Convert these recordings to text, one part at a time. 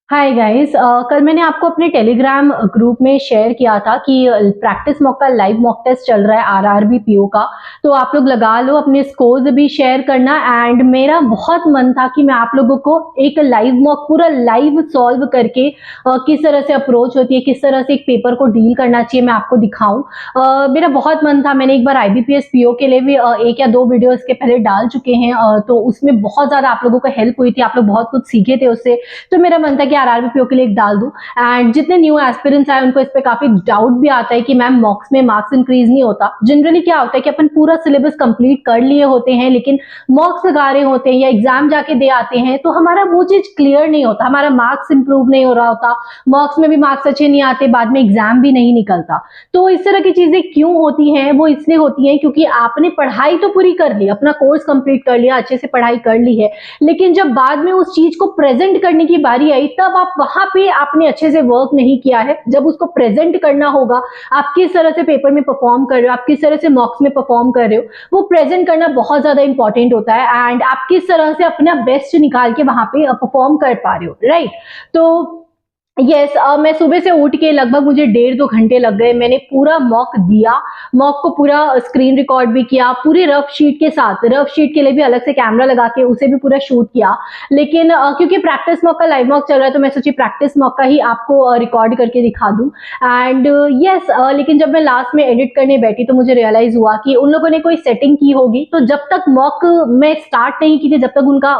Hi guys. कल मैंने आपको अपने टेलीग्राम ग्रुप में शेयर किया था कि प्रैक्टिस मॉक का लाइव मॉक टेस्ट चल रहा है आरआरबी पीओ का। तो आप लोग लगा लो, अपने स्कोर्स भी शेयर करना। एंड मेरा बहुत मन था कि मैं आप लोगों को एक लाइव मॉक पूरा लाइव सॉल्व करके किस तरह से अप्रोच होती है, किस तरह से एक पेपर को डील करना चाहिए, मैं आपको दिखाऊं। मेरा बहुत मन था। मैंने एक बार आईबीपीएस पीओ के लिए भी एक या दो वीडियो इसके पहले डाल चुके हैं। तो उसमें बहुत ज्यादा आप लोगों को हेल्प हुई थी, आप लोग बहुत कुछ सीखे थे उससे। तो मेरा मन था कि आरआरबी पीओ के लिए एक डाल दूं। एंड जितने न्यू एस्पिरेंट्स आए उनको इस पे काफी डाउट भी आता है कि मैम मॉक्स में मार्क्स इंक्रीज नहीं होता। जनरली क्या होता है कि अपन पूरा सिलेबस कंप्लीट कर लिए होते हैं, लेकिन मॉक्स लगा रहे होते हैं या एग्जाम जाके दे आते हैं, तो हमारा वो चीज क्लियर नहीं होता, हमारा मार्क्स इंप्रूव नहीं हो रहा होता, मॉक्स में भी मार्क्स अच्छे नहीं आते, बाद में एग्जाम भी नहीं निकलता। तो इस तरह की चीजें क्यों होती हैं? वो इसलिए होती हैं क्योंकि आपने पढ़ाई तो पूरी कर ली, अपना कोर्स कंप्लीट कर लिया, अच्छे से पढ़ाई कर ली है, लेकिन जब बाद में उस चीज को प्रेजेंट करने की बारी आई, तब आप वहां पे आपने अच्छे से वर्क नहीं किया है। जब उसको प्रेजेंट करना होगा, आप किस तरह से पेपर में परफॉर्म कर रहे हो, आप किस तरह से मॉक्स में परफॉर्म कर रहे हो, वो प्रेजेंट करना बहुत ज्यादा इंपॉर्टेंट होता है। एंड आप किस तरह से अपना बेस्ट निकाल के वहां पे परफॉर्म कर पा रहे हो, राइट? तो यस, मैं सुबह से उठ के लगभग मुझे 1.5-2 घंटे लग गए। मैंने पूरा मॉक दिया, मॉक को पूरा स्क्रीन रिकॉर्ड भी किया, पूरे रफ शीट के साथ। रफ शीट के लिए भी अलग से कैमरा लगा के उसे भी पूरा शूट किया। लेकिन क्योंकि प्रैक्टिस मॉक का लाइव मॉक चल रहा है, तो मैं सोची प्रैक्टिस मॉक का ही आपको रिकॉर्ड करके दिखा दूं। एंड यस, लेकिन जब मैं लास्ट में एडिट करने बैठी तो मुझे रियलाइज हुआ कि उन लोगों ने कोई सेटिंग की होगी। तो जब तक मॉक मैं स्टार्ट नहीं की थी, जब तक उनका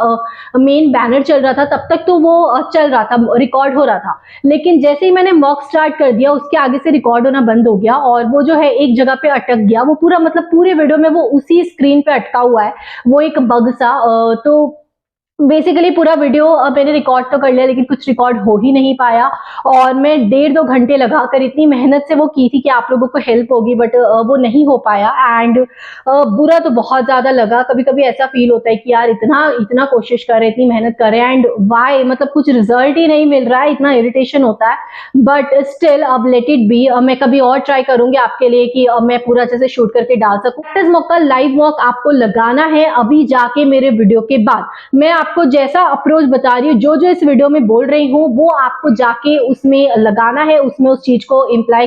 मेन बैनर चल रहा था, तब तक तो वो चल रहा था, रिकॉर्ड हो रहा था। लेकिन जैसे ही मैंने मॉक स्टार्ट कर दिया, उसके आगे से रिकॉर्ड होना बंद हो गया और वो जो है एक जगह पे अटक गया। वो पूरा मतलब पूरे वीडियो में वो उसी स्क्रीन पे अटका हुआ है, वो एक बग सा। तो बेसिकली पूरा वीडियो मैंने रिकॉर्ड तो कर लिया, लेकिन कुछ रिकॉर्ड हो ही नहीं पाया। और मैं 1.5-2 घंटे लगाकर इतनी मेहनत से वो की थी कि आप लोगों को हेल्प होगी, बट वो नहीं हो पाया। एंड बुरा तो बहुत ज्यादा लगा। कभी कभी ऐसा फील होता है कि यार इतना इतना कोशिश कर रहे, इतनी मेहनत कर रहे हैं, एंड वाई, मतलब कुछ रिजल्ट ही नहीं मिल रहा है, इतना इरिटेशन होता है। बट स्टिल अब लेट इट बी। मैं कभी और ट्राई करूंगी आपके लिए कि मैं पूरा अच्छे से शूट करके डाल सकूं। प्रैक्टिस मॉक का लाइव मॉक आपको लगाना है अभी जाके मेरे वीडियो के बाद। मैं आपको जैसा अप्रोच बता रही हूँ, जो जो इस वीडियो में बोल रही हूँ, वो आपको जाके उसमें लगाना है, उसमें उस चीज को अप्लाई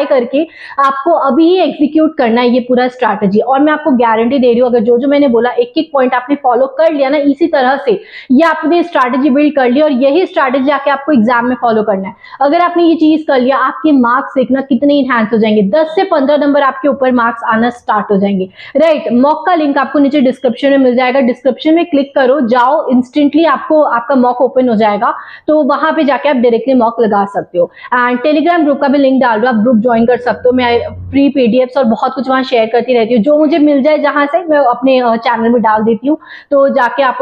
करके आपको अभी ही एग्जीक्यूट करना है ये पूरा स्ट्रैटेजी। और मैं आपको गारंटी दे रही हूँ, अगर जो जो मैंने बोला एक एक पॉइंट आपने फॉलो कर लिया ना इसी तरह से, ये आपने स्ट्रैटेजी बिल्ड कर ली और यही स्ट्रैटेजी आके आपको एग्जाम में फॉलो करना है। अगर आपने ये चीज कर लिया, आपके मार्क्स देखना कितने इनहैंस हो जाएंगे। 10 से 15 नंबर आपके ऊपर मार्क्स आना स्टार्ट हो जाएंगे, राइट? मॉक का लिंक आपको नीचे डिस्क्रिप्शन में मिल जाएगा, डिस्क्रिप्शन में क्लिक करो, जाओ, इंस्टेंटली आपको आपका मॉक ओपन हो जाएगा। तो वहां पे जाके आप डायरेक्टली मॉक लगा सकते हो। एंड टेलीग्राम ग्रुप का भी लिंक डाल दो, आप ग्रुप ज्वाइन कर सकते हो। मैं फ्री पीडीएफ्स और बहुत कुछ वहां शेयर करती रहती हूँ, जो मुझे मिल जाए जहां से मैं अपने चैनल में डाल देती हूँ। तो जाके आप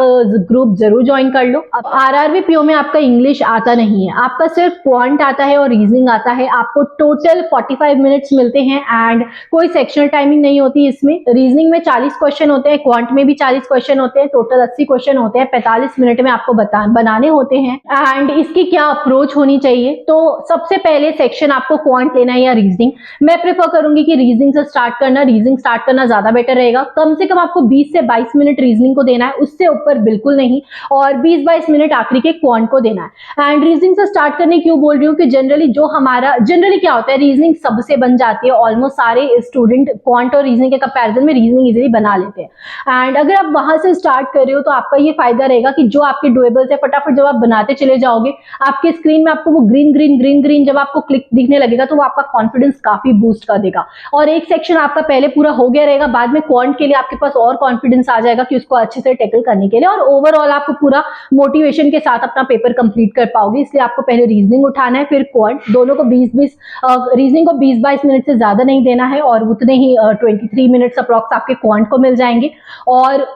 ग्रुप जरूर ज्वाइन कर लो। अब आरआरबी पीओ में आपका इंग्लिश आता नहीं है, आपका सिर्फ क्वांट आता है और रीजनिंग आता है। आपको टोटल 45 मिनट्स मिलते हैं एंड कोई सेक्शनल टाइमिंग नहीं होती इसमें। रीजनिंग में 40 क्वेश्चन होते हैं, क्वांट में भी 40 क्वेश्चन होते हैं, टोटल 80 क्वेश्चन होते हैं, 45 मिनट में आपको बनाने होते हैं। एंड इसकी क्या अप्रोच होनी चाहिए? तो सबसे पहले सेक्शन आपको क्वांट लेना है या रीजनिंग। मैं प्रेफर करूंगी कि रीजनिंग से स्टार्ट करना, रीजनिंग स्टार्ट करना ज्यादा बेटर रहेगा। कम से कम आपको 20 से 22 मिनट रीजनिंग को देना है, उससे ऊपर बिल्कुल नहीं, और 20-22 मिनट आखिरी के क्वांट को देना है। एंड रीजनिंग से स्टार्ट करने क्यों बोल रही हूँ कि जनरली क्या होता है, रीजनिंग सबसे बन जाती है, ऑलमोस्ट सारे स्टूडेंट क्वांट और रीजनिंग के कंपैरिजन में रीजनिंग इजीली बना लेते हैं। एंड अगर आप वहां से स्टार्ट कर रहे हो तो आपका ये फायदा रहेगा कि जो आपके डुएबल्स है, फटाफट जब आप बनाते चले जाओगे, आपके स्क्रीन में आपको वो ग्रीन ग्रीन ग्रीन ग्रीन जब आपको क्लिक दिखने लगेगा, तो वो आपका कॉन्फिडेंस काफी बूस्ट कर देगा। और एक सेक्शन आपका पहले पूरा हो गया रहेगा, बाद में क्वांट के लिए आपके पास और कॉन्फिडेंस आ जाएगा कि उसको अच्छे से टैकल करने के लिए, और ओवरऑल आपको पूरा मोटिवेशन के साथ अपना पेपर कंप्लीट कर पाओगे। इसलिए आपको पहले रीजनिंग उठाना है, फिर क्वांट। दोनों को 20-20, रीजनिंग को 20-22 मिनट से ज्यादा नहीं देना है, और उतने ही 23 मिनट्स अप्रॉक्स आपके क्वांट को मिल जाएंगे। और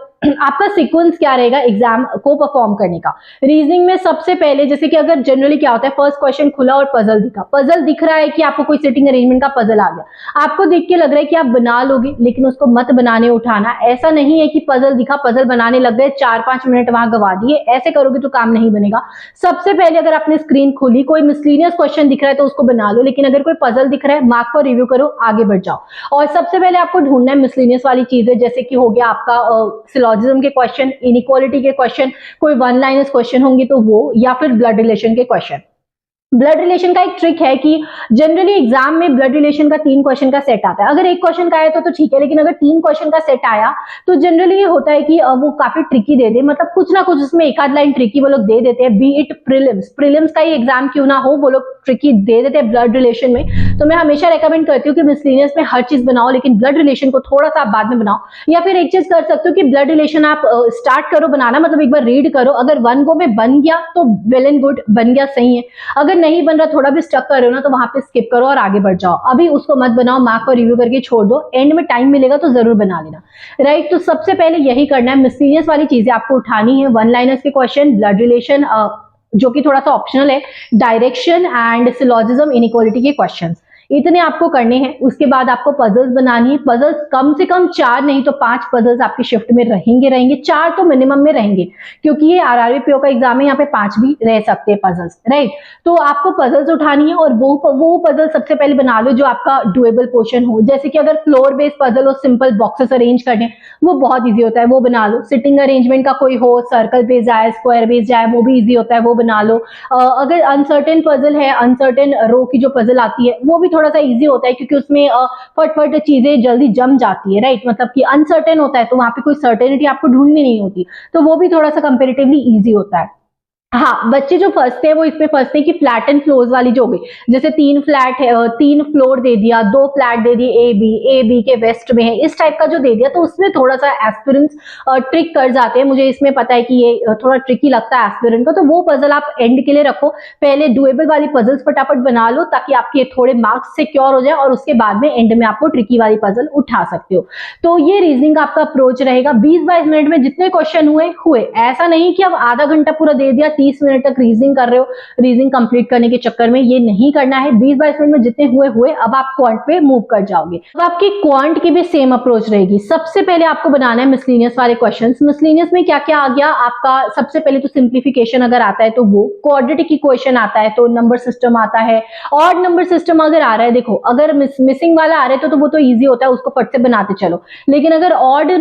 आपका सीक्वेंस क्या रहेगा एग्जाम को परफॉर्म करने का? रीजनिंग में सबसे पहले, जैसे कि अगर जनरली क्या होता है, फर्स्ट क्वेश्चन खुला और पजल दिखा, पजल दिख रहा है कि आपको कोई सिटिंग अरेंजमेंट का पजल आ गया, आपको देख के लग रहा है कि आप बना लोगे, लेकिन उसको मत बनाने उठाना। ऐसा नहीं है कि पजल दिखा, पजल बनाने लग गए, 4-5 मिनट वहां गवा दिए, ऐसे करोगे तो काम नहीं बनेगा। सबसे पहले अगर आपने स्क्रीन खोली, कोई मिसलीनियस क्वेश्चन दिख रहा है तो उसको बना लो, लेकिन अगर कोई पजल दिख रहा है, मार्क को रिव्यू करो, आगे बढ़ जाओ। और सबसे पहले आपको ढूंढना है मिसलीनियस वाली चीजें, जैसे कि हो गया आपका सिलॉजिज्म के क्वेश्चन, इनइक्वालिटी के क्वेश्चन, कोई वन लाइनर्स क्वेश्चन होंगे तो वो, या फिर ब्लड रिलेशन के क्वेश्चन। ब्लड रिलेशन का एक ट्रिक है कि जनरली एग्जाम में ब्लड रिलेशन का 3 क्वेश्चन का सेट आता है। अगर एक क्वेश्चन का आया तो ठीक है, लेकिन अगर 3 क्वेश्चन का सेट आया तो जनरली ये होता है कि वो काफी ट्रिकी दे दे, मतलब कुछ ना कुछ उसमें एक आध लाइन ट्रिकी वो लोग दे देते हैं। बी इट प्रीलिम्स का ही एग्जाम क्यों ना हो, वो लोग ट्रिकी दे देते हैं ब्लड रिलेशन में। तो मैं हमेशा रेकमेंड करती हूँ कि मिसलेनियस में हर चीज बनाओ, लेकिन ब्लड रिलेशन को थोड़ा सा आप बाद में बनाओ। या फिर एक चीज कर सकते हो कि ब्लड रिलेशन आप स्टार्ट करो बनाना, मतलब एक बार रीड करो, अगर वन गो में बन गया तो वेल एंड गुड, बन गया सही है। अगर नहीं बन रहा, थोड़ा भी स्टक कर रहे हो ना, तो वहां पे स्किप करो और आगे बढ़ जाओ। अभी उसको मत बनाओ, मार्क और रिव्यू करके छोड़ दो, एंड में टाइम मिलेगा तो जरूर बना लेना, राइट। तो सबसे पहले यही करना है, मिसलेनियस वाली चीजें आपको उठानी है, वन लाइनर्स के क्वेश्चन, ब्लड रिलेशन जो कि थोड़ा सा ऑप्शनल है, डायरेक्शन एंड सिलॉजिज्म इनइक्वालिटी के क्वेश्चंस, इतने आपको करने हैं। उसके बाद आपको पजल्स बनानी है। पजल्स कम से कम 4 नहीं तो 5 पजल्स आपकी शिफ्ट में रहेंगे, 4 तो मिनिमम में रहेंगे, क्योंकि ये आरआरबी पीओ का एग्जाम है, यहाँ पे 5 भी रह सकते हैं पजल्स, राइट। तो आपको पजल्स उठानी है और वो पजल सबसे पहले बना लो जो आपका डुएबल पोर्शन हो। जैसे कि अगर फ्लोर बेस्ड पजल हो, सिंपल बॉक्सेस अरेंज करने, वो बहुत ईजी होता है, वो बना लो। सिटिंग अरेंजमेंट का कोई हो, सर्कल बेस्ड जाए, स्क्वायर बेस्ड जाए, वो भी ईजी होता है, वो बना लो। अगर अनसर्टेन पजल है, अनसर्टेन रो की जो पजल आती है, वो भी थोड़ा सा इजी होता है, क्योंकि उसमें फटफट चीजें जल्दी जम जाती है, राइट। मतलब कि अनसर्टेन होता है तो वहां पे कोई सर्टेनिटी आपको ढूंढनी नहीं होती, तो वो भी थोड़ा सा कंपेरेटिवली इजी होता है। हाँ, बच्चे जो फंसते हैं वो इसमें फंसते हैं कि फ्लैट एंड फ्लोर्स वाली जो हो गई, जैसे 3 फ्लैट है, 3 फ्लोर दे दिया, 2 फ्लैट दे दिए, ए बी के वेस्ट में है, इस टाइप का जो दे दिया, तो उसमें थोड़ा सा एस्पिरेंट्स ट्रिक कर जाते हैं। मुझे इसमें पता है कि ये थोड़ा ट्रिकी लगता है एस्पिरेंट को, तो वो पजल आप एंड के लिए रखो। पहले डुएबल वाली पजल्स फटाफट बना लो, ताकि आपके थोड़े मार्क्स सिक्योर हो जाए, और उसके बाद में एंड में आपको ट्रिकी वाली पजल उठा सकते हो। तो ये रीजनिंग का आपका अप्रोच रहेगा। 20-22 मिनट में जितने क्वेश्चन हुए, ऐसा नहीं कि अब आधा घंटा पूरा दे दिया, 30 मिनट तक रीजनिंग कर रहे हो, रीजनिंग कंप्लीट करने के चक्कर में, ये नहीं करना है। 20-22 मिनट में जितने हुए, अब आप क्वांट पे मूव कर जाओगे। अब आपकी क्वांट की भी सेम अप्रोच रहेगी। सबसे पहले आपको बनाना है मिसलेनियस वाले क्वेश्चंस। मिसलेनियस में क्या क्या आ गया आपका, सबसे पहले तो सिंप्लीफिकेशन अगर आता है तो वो, क्वाड्रेटिक इक्वेशन आता है तो, नंबर सिस्टम आता है, ऑड नंबर सिस्टम अगर आ रहा है, देखो अगर मिसिंग वाला आ रहा है तो वो तो ईजी होता है, उसको फट से बनाते चलो। लेकिन अगर ऑड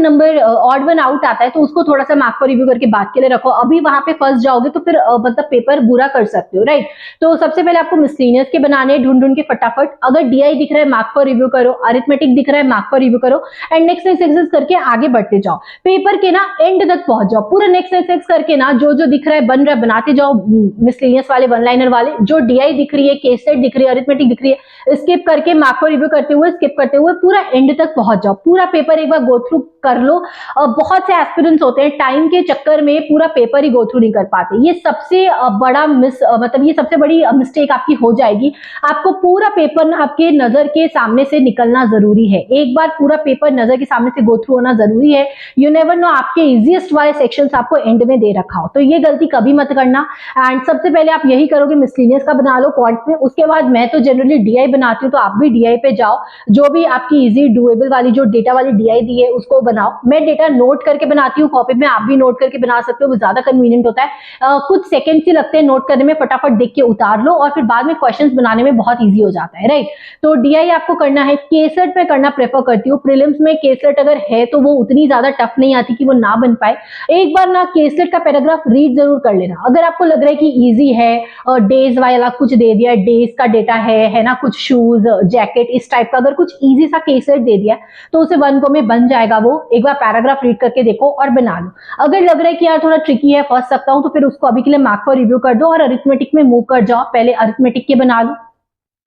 वन आउट आता है तो उसको थोड़ा सा मार्क पर रिव्यू करके बात के लिए रखो। अभी वहां पे फंस जाओगे तो फिर मतलब पेपर बुरा कर सकते हो, राइट। तो सबसे पहले आपको मिसलेनियस के बनाने, ढूंढ के फटाफट। अगर डीआई दिख रहा है मार्क पर रिव्यू करो, अरिथमेटिक दिख रहा है मार्क पर रिव्यू करो, एंड नेक्स्ट एक्सरसाइज करके आगे बढ़ते जाओ। पेपर के ना एंड तक पहुंच जाओ, पूरा नेक्स्ट एक्सरसाइज करके ना जो जो दिख रहा है बन रहा है बनाते जाओ। मिसलेनियस वाले वन लाइनर वाले, जो डीआई दिख रही है, केस सेट दिख रही है, अरिथमेटिक दिख रही है, स्किप करके मार्क पर रिव्यू करते हुए, स्किप करते हुए पूरा एंड तक पहुंच जाओ। पूरा पेपर एक बार गो थ्रू कर लो। बहुत से एस्पिरेंट्स होते हैं टाइम के चक्कर में पूरा पेपर ही गो थ्रू नहीं कर पाते, ये सबसे बड़ा मतलब ये सबसे बड़ी मिस्टेक आपकी हो जाएगी। आपको पूरा पेपर ना आपके नजर के सामने से निकलना जरूरी है, एक बार पूरा पेपर नजर के सामने से गो थ्रू होना जरूरी है। यू नेवर नो आपके इजीएस्ट वाले सेक्शंस आपको एंड में दे रखा हो, तो ये गलती कभी मत करना। एंड सबसे पहले आप यही करोगे, मिसलेनियस का बना लो क्वांट में। उसके बाद मैं तो जनरली डीआई बनाती हूँ, तो आप भी डीआई पे जाओ, जो भी आपकी इजी डुएबल वाली जो डेटा वाली डीआई दी है उसको बनाओ। मैं डेटा नोट करके बनाती हूँ कॉपी में, आप भी नोट करके बना सकते हो, वो ज्यादा कन्वीनियंट होता है। कुछ सेकंड्स ही लगते हैं नोट करने में, फटाफट देख के उतार लो और फिर बाद में क्वेश्चंस बनाने में बहुत इजी हो जाता है, राइट। तो डीआई आपको करना है, केसेट पे करना प्रेफर करती हूँ। प्रीलिम्स में केसेट अगर है तो वो उतनी ज्यादा टफ नहीं आती कि वो ना बन पाए। एक बार ना केसेट का पैराग्राफ रीड जरूर कर लेना, अगर आपको लग रहा है कि इजी है, डेज वाला कुछ दे दिया, डेज का डेटा है ना, कुछ शूज जैकेट इस टाइप का अगर कुछ इजी सा केसेट दे दिया तो उसे 1 गो में बन जाएगा। वो एक बार पैराग्राफ रीड करके देखो और बना लो। अगर लग रहा है कि यार थोड़ा ट्रिकी है, फंस सकता हूं, तो फिर उसको अभी के लिए मार्क फॉर रिव्यू कर दो और अरिथमेटिक में मूव कर जाओ। पहले अरिथमेटिक के बना लो।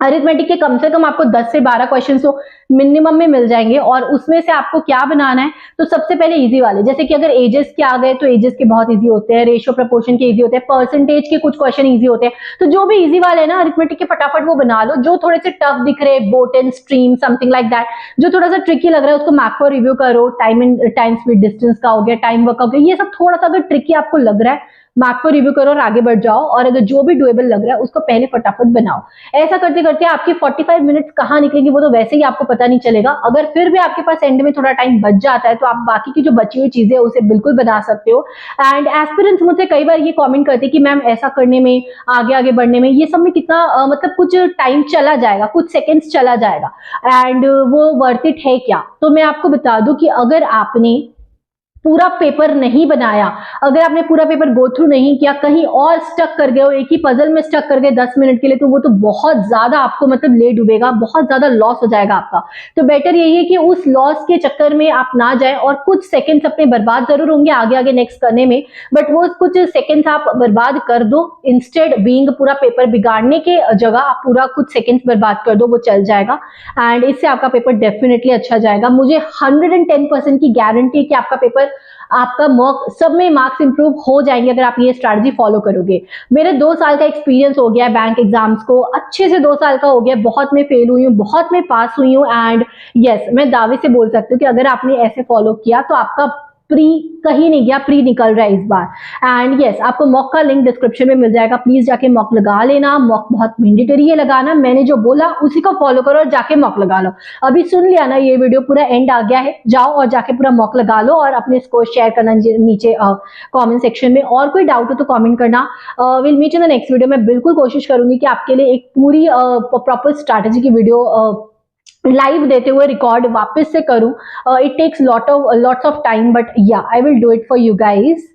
अरिथमेटिक के कम से कम आपको 10 से 12 क्वेश्चन तो मिनिमम में मिल जाएंगे, और उसमें से आपको क्या बनाना है, तो सबसे पहले इजी वाले, जैसे कि अगर एजेस के आ गए तो एजेस के बहुत इजी होते हैं, रेशियो प्रपोर्शन के इजी होते हैं, परसेंटेज के कुछ क्वेश्चन इजी होते हैं। तो जो भी इजी वाले है ना अरिथमेटिक के, फटाफट वो बना लो। जो थोड़े से टफ दिख रहे, boat and stream something like that, जो थोड़ा सा ट्रिकी लग रहा है, उसको मार्क फॉर रिव्यू करो। टाइम स्पीड डिस्टेंस का हो गया, टाइम वर्क हो गया, ये सब थोड़ा सा अगर ट्रिकी आपको लग रहा है, मार्क को रिव्यू करो और आगे बढ़ जाओ। और अगर जो भी डुएबल लग रहा है उसको पहले फटाफट बनाओ। ऐसा करते करते आपके 45 मिनट्स कहाँ निकलेंगे वो तो वैसे ही आपको पता नहीं चलेगा। अगर फिर भी आपके पास एंड में थोड़ा टाइम बच जाता है तो आप बाकी की जो बची हुई चीजें उसे बिल्कुल बना सकते हो। एंड एस्पिरेंट्स मुझसे कई बार ये कमेंट करते हैं कि मैम ऐसा करने में, आगे आगे बढ़ने में, ये सब में कितना मतलब कुछ टाइम चला जाएगा, कुछ सेकेंड्स चला जाएगा, एंड वो वर्थ इट है क्या? तो मैं आपको बता दूं कि अगर आपने पूरा पेपर नहीं बनाया, अगर आपने पूरा पेपर गो थ्रू नहीं किया, कहीं और स्टक कर गए हो, एक ही पजल में स्टक कर गए 10 मिनट के लिए, तो वो तो बहुत ज्यादा आपको मतलब ले डूबेगा, बहुत ज्यादा लॉस हो जाएगा आपका। तो बेटर यही है कि उस लॉस के चक्कर में आप ना जाए, और कुछ सेकंड्स अपने बर्बाद जरूर होंगे आगे आगे नेक्स्ट करने में, बट वो कुछ सेकंड्स आप बर्बाद कर दो, इंस्टेड बीइंग पूरा पेपर बिगाड़ने के जगह आप पूरा कुछ सेकंड्स बर्बाद कर दो, वो चल जाएगा एंड इससे आपका पेपर डेफिनेटली अच्छा जाएगा। मुझे 110% की गारंटी है कि आपका पेपर, आपका मॉक सब में मार्क्स इंप्रूव हो जाएंगे अगर आप ये स्ट्रैटेजी फॉलो करोगे। मेरे 2 साल का एक्सपीरियंस हो गया है बैंक एग्जाम्स को, अच्छे से 2 साल का हो गया, बहुत में फेल हुई हूँ, बहुत में पास हुई हूँ एंड यस, मैं दावे से बोल सकती हूँ कि अगर आपने ऐसे फॉलो किया तो आपका प्री कहीं नहीं गया, प्री निकल रहा है इस बार। एंड यस, आपको मॉक का लिंक डिस्क्रिप्शन में मिल जाएगा, प्लीज जाके मॉक लगा लेना। मॉक बहुत मैंडेटरी है लगाना, मैंने जो बोला उसी को फॉलो करो और जाके मॉक लगा लो। अभी सुन लिया ना, ये वीडियो पूरा एंड आ गया है, जाओ और जाके पूरा मॉक लगा लो और अपने स्कोर शेयर करना नीचे कमेंट सेक्शन में। और कोई डाउट हो तो कमेंट करना। Will meet in the next video. मैं बिल्कुल कोशिश करूंगी कि आपके लिए एक पूरी प्रॉपर स्ट्रैटेजी की वीडियो लाइव देते हुए रिकॉर्ड वापस से करूं। It takes lots of time, but yeah I will do it for you guys.